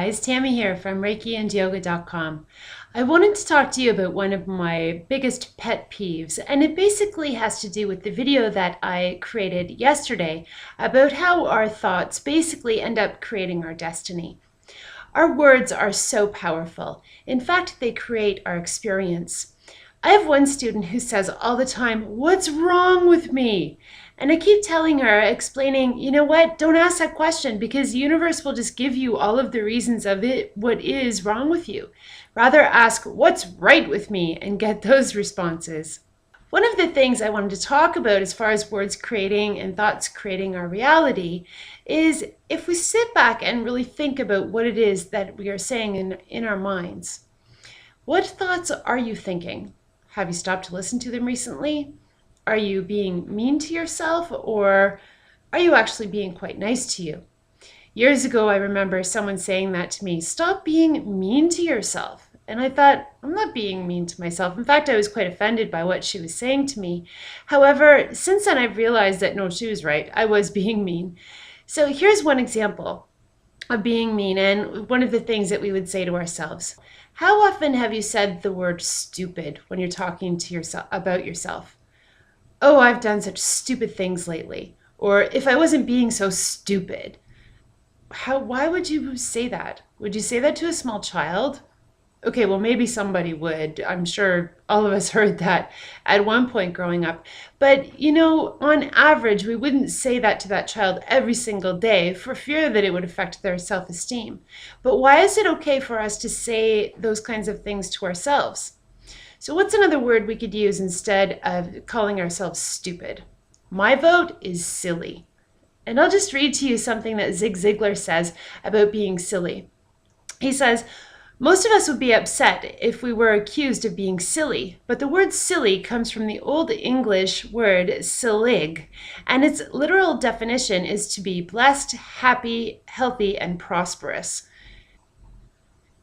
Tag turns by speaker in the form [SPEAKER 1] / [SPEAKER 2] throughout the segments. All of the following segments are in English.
[SPEAKER 1] guys, Tammy here from ReikiandYoga.com. I wanted to talk to you about one of my biggest pet peeves, and it basically has to do with the video that I created yesterday about how our thoughts basically end up creating our destiny. Our words are so powerful. In fact, they create our experience. I have one student who says all the time, "What's wrong with me?" And I keep telling her, explaining, you know what, don't ask that question because the universe will just give you all of the reasons of it, what is wrong with you. Rather ask, what's right with me, and get those responses. One of the things I wanted to talk about as far as words creating and thoughts creating our reality is if we sit back and really think about what it is that we are saying in our minds. What thoughts are you thinking? Have you stopped to listen to them recently? Are you being mean to yourself, or are you actually being quite nice to you? Years ago, I remember someone saying that to me, "Stop being mean to yourself." And I thought, I'm not being mean to myself. In fact, I was quite offended by what she was saying to me. However, since then I've realized that no, she was right. I was being mean. So here's one example of being mean, and one of the things that we would say to ourselves. How often have you said the word stupid when you're talking to yourself about yourself? "Oh, I've done such stupid things lately." Or, "If I wasn't being so stupid." Why would you say that? Would you say that to a small child? Okay, well, maybe somebody would. I'm sure all of us heard that at one point growing up. But, on average, we wouldn't say that to that child every single day for fear that it would affect their self-esteem. But why is it okay for us to say those kinds of things to ourselves? So what's another word we could use instead of calling ourselves stupid? My vote is silly. And I'll just read to you something that Zig Ziglar says about being silly. He says, "Most of us would be upset if we were accused of being silly, but the word silly comes from the Old English word selig, and its literal definition is to be blessed, happy, healthy, and prosperous."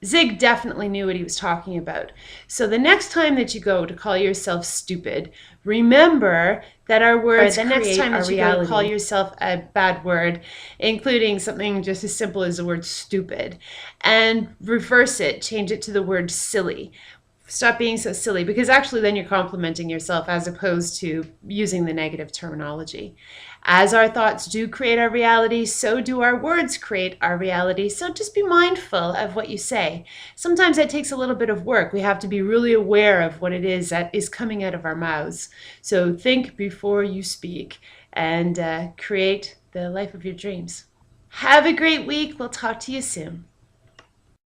[SPEAKER 1] Zig definitely knew what he was talking about. So the next time that you go to call yourself stupid, remember that our words create our reality. The next time that you go to call yourself a bad word, including something just as simple as the word stupid, and reverse it, change it to the word silly. Stop being so silly, because actually then you're complimenting yourself as opposed to using the negative terminology. As our thoughts do create our reality, so do our words create our reality. So just be mindful of what you say. Sometimes it takes a little bit of work. We have to be really aware of what it is that is coming out of our mouths. So think before you speak and create the life of your dreams. Have a great week. We'll talk to you soon.